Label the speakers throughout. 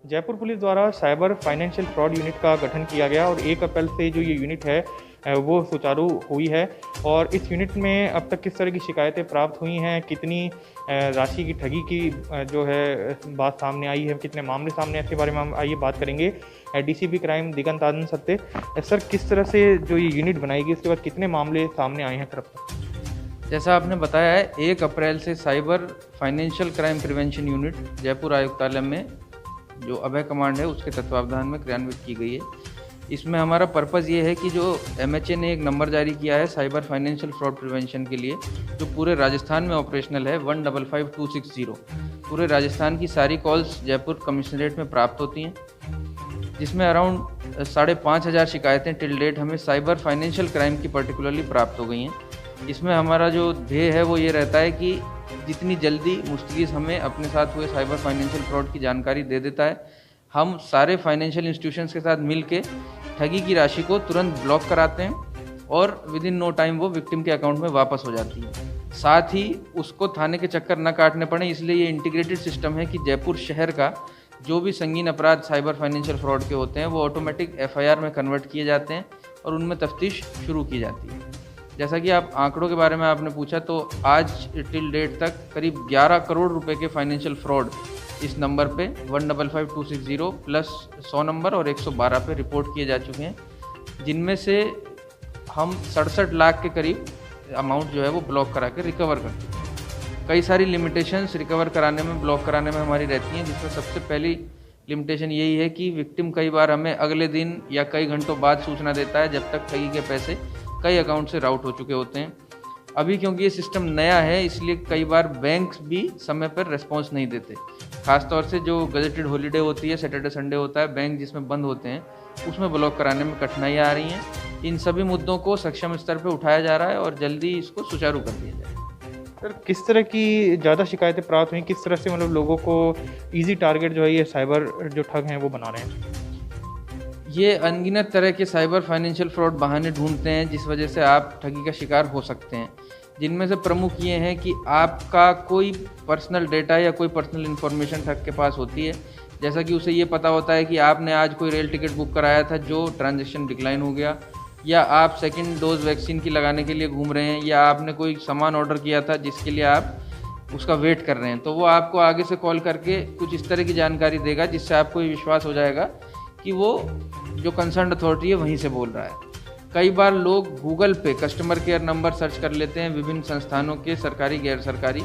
Speaker 1: Jaipur police द्वारा cyber financial fraud unit का गठन किया गया और 1 अप्रैल से जो ये यूनिट है वो सुचारू हुई है। और इस यूनिट में अब तक किस तरह की शिकायतें प्राप्त हुई हैं, कितनी राशि की ठगी की जो है बात सामने आई है, कितने मामले सामने इसके बारे में हम आइए बात करेंगे। डीसीपी क्राइम दिगंत आनंद सत्ते, सर किस तरह से जो ये यूनिट बनाएगी इसके बाद कितने मामले सामने आए हैं सर अब तक?
Speaker 2: जैसा आपने बताया है 1 अप्रैल से cyber financial crime prevention unit Jaipur आयुक्तालय में जो अभय कमांड है उसके तत्वावधान में क्रियान्वित की गई है। इसमें हमारा पर्पज़ ये है कि जो एमएचए ने एक नंबर जारी किया है साइबर फाइनेंशियल फ्रॉड प्रिवेंशन के लिए, जो पूरे राजस्थान में ऑपरेशनल है 155260। पूरे राजस्थान की सारी कॉल्स जयपुर कमिश्नरेट में प्राप्त होती हैं, जिसमें अराउंड 5500 शिकायतें टिल डेट हमें साइबर फाइनेंशियल क्राइम की पर्टिकुलरली प्राप्त हो गई हैं। इसमें हमारा जो ध्येय है वो ये रहता है कि जितनी जल्दी मुस्तगिस हमें अपने साथ हुए साइबर फाइनेंशियल फ्रॉड की जानकारी दे देता है, हम सारे फाइनेंशियल इंस्टीट्यूशंस के साथ मिल के ठगी की राशि को तुरंत ब्लॉक कराते हैं और विद इन नो टाइम वो विक्टिम के अकाउंट में वापस हो जाती है। साथ ही उसको थाने के चक्कर न काटने पड़े, इसलिए ये इंटीग्रेटेड सिस्टम है कि जयपुर शहर का जो भी संगीन अपराध साइबर फाइनेंशियल फ्रॉड के होते हैं वो ऑटोमेटिक एफआईआर में कन्वर्ट किए जाते हैं और उनमें तफ्तीश शुरू की जाती है। जैसा कि आप आंकड़ों के बारे में आपने पूछा, तो आज टिल डेट तक करीब 11 करोड़ रुपए के फाइनेंशियल फ्रॉड इस नंबर पे 155260 प्लस 100 नंबर और 112 पे रिपोर्ट किए जा चुके हैं, जिनमें से हम 67 लाख के करीब अमाउंट जो है वो ब्लॉक करा के रिकवर करते हैं। कई सारी लिमिटेशंस रिकवर कराने में, ब्लॉक कराने में हमारी रहती हैं, जिसमें सबसे पहली लिमिटेशन यही है कि विक्टिम कई बार हमें अगले दिन या कई घंटों बाद सूचना देता है, जब तक ठगी के पैसे कई अकाउंट से राउट हो चुके होते हैं। अभी क्योंकि ये सिस्टम नया है, इसलिए कई बार बैंक्स भी समय पर रिस्पॉन्स नहीं देते। खासतौर से जो गजेटेड हॉलीडे होती है, सैटरडे संडे होता है, बैंक जिसमें बंद होते हैं, उसमें ब्लॉक कराने में कठिनाइयाँ आ रही हैं। इन सभी मुद्दों को सक्षम स्तर पर उठाया जा रहा है और जल्दी इसको सुचारू कर दिया जाए।
Speaker 1: सर किस तरह की ज़्यादा शिकायतें प्राप्त हुई, किस तरह से मतलब लोगों को ईजी टारगेट जो है ये साइबर जो ठग हैं वो बना रहे हैं?
Speaker 2: ये अनगिनत तरह के साइबर फाइनेंशियल फ्रॉड बहाने ढूंढते हैं जिस वजह से आप ठगी का शिकार हो सकते हैं, जिनमें से प्रमुख ये हैं कि आपका कोई पर्सनल डेटा या कोई पर्सनल इन्फॉर्मेशन ठग के पास होती है। जैसा कि उसे ये पता होता है कि आपने आज कोई रेल टिकट बुक कराया था जो ट्रांजैक्शन डिक्लाइन हो गया, या आप सेकेंड डोज वैक्सीन की लगाने के लिए घूम रहे हैं, या आपने कोई सामान ऑर्डर किया था जिसके लिए आप उसका वेट कर रहे हैं, तो वो आपको आगे से कॉल करके कुछ इस तरह की जानकारी देगा जिससे आपको ये विश्वास हो जाएगा कि वो जो कंसर्न अथॉरिटी है वहीं से बोल रहा है। कई बार लोग गूगल पे कस्टमर केयर नंबर सर्च कर लेते हैं विभिन्न संस्थानों के, सरकारी गैर सरकारी,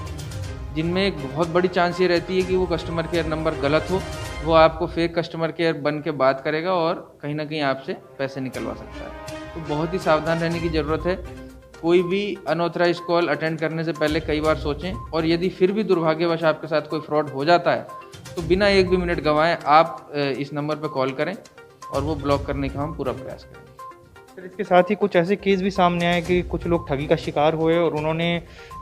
Speaker 2: जिनमें एक बहुत बड़ी चांस ये रहती है कि वो कस्टमर केयर नंबर गलत हो, वो आपको फेक कस्टमर केयर बन के बात करेगा और कहीं ना कहीं आपसे पैसे निकलवा सकता है। तो बहुत ही सावधान रहने की ज़रूरत है। कोई भी अनऑथराइज कॉल अटेंड करने से पहले कई बार सोचें, और यदि फिर भी दुर्भाग्यवश आपके साथ कोई फ्रॉड हो जाता है तो बिना एक भी मिनट गंवाए आप इस नंबर पर कॉल करें और वो ब्लॉक करने का हम पूरा प्रयास करेंगे।
Speaker 1: सर इसके साथ ही कुछ ऐसे केस भी सामने आए कि कुछ लोग ठगी का शिकार हुए और उन्होंने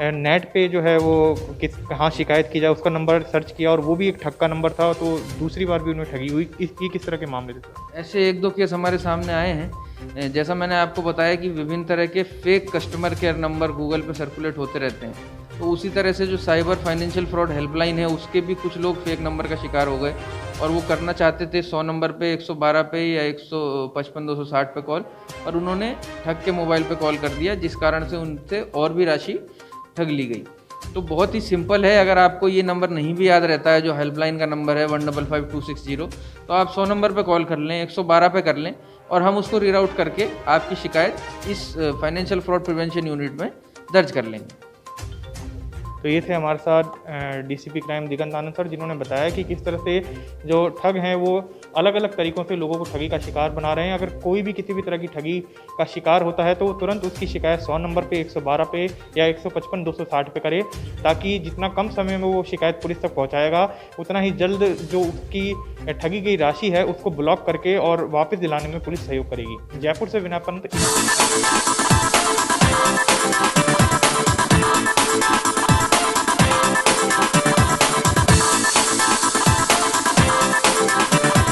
Speaker 1: नेट पे जो है वो कहाँ शिकायत की जाए उसका नंबर सर्च किया और वो भी एक ठग का नंबर था, तो दूसरी बार भी उन्हें ठगी हुई। ये किस तरह के मामले थे?
Speaker 2: ऐसे 1-2 केस हमारे सामने आए हैं। जैसा मैंने आपको बताया कि विभिन्न तरह के fake customer care number Google पे सर्कुलेट होते रहते हैं, तो उसी तरह से जो साइबर फाइनेंशियल फ्रॉड हेल्पलाइन है उसके भी कुछ लोग फेक नंबर का शिकार हो गए और वो करना चाहते थे 100 नंबर पे, 112 पे या 155-260 पे कॉल, और उन्होंने ठग के मोबाइल पे कॉल कर दिया, जिस कारण से उनसे और भी राशि ठग ली गई। तो बहुत ही सिंपल है, अगर आपको ये नंबर नहीं भी याद रहता है जो हेल्पलाइन का नंबर है 155260, तो आप 100 नंबर पे कॉल कर लें, 112 पे कर लें और हम उसको रीराउट करके आपकी शिकायत इस फाइनेंशियल फ्रॉड प्रिवेंशन यूनिट में दर्ज कर लेंगे।
Speaker 1: तो ये थे हमारे साथ डीसीपी क्राइम दिगंत आनंद सर, जिन्होंने बताया कि किस तरह से जो ठग हैं वो अलग अलग तरीक़ों से लोगों को ठगी का शिकार बना रहे हैं। अगर कोई भी किसी भी तरह की ठगी का शिकार होता है तो वो तुरंत उसकी शिकायत 100 नंबर पे, 112 पे या 155-260 पे करे, ताकि जितना कम समय में वो शिकायत पुलिस तक पहुंचाएगा उतना ही जल्द जो उसकी ठगी गई राशि है उसको ब्लॉक करके और वापस दिलाने में पुलिस सहयोग करेगी। जयपुर से विनय पंत।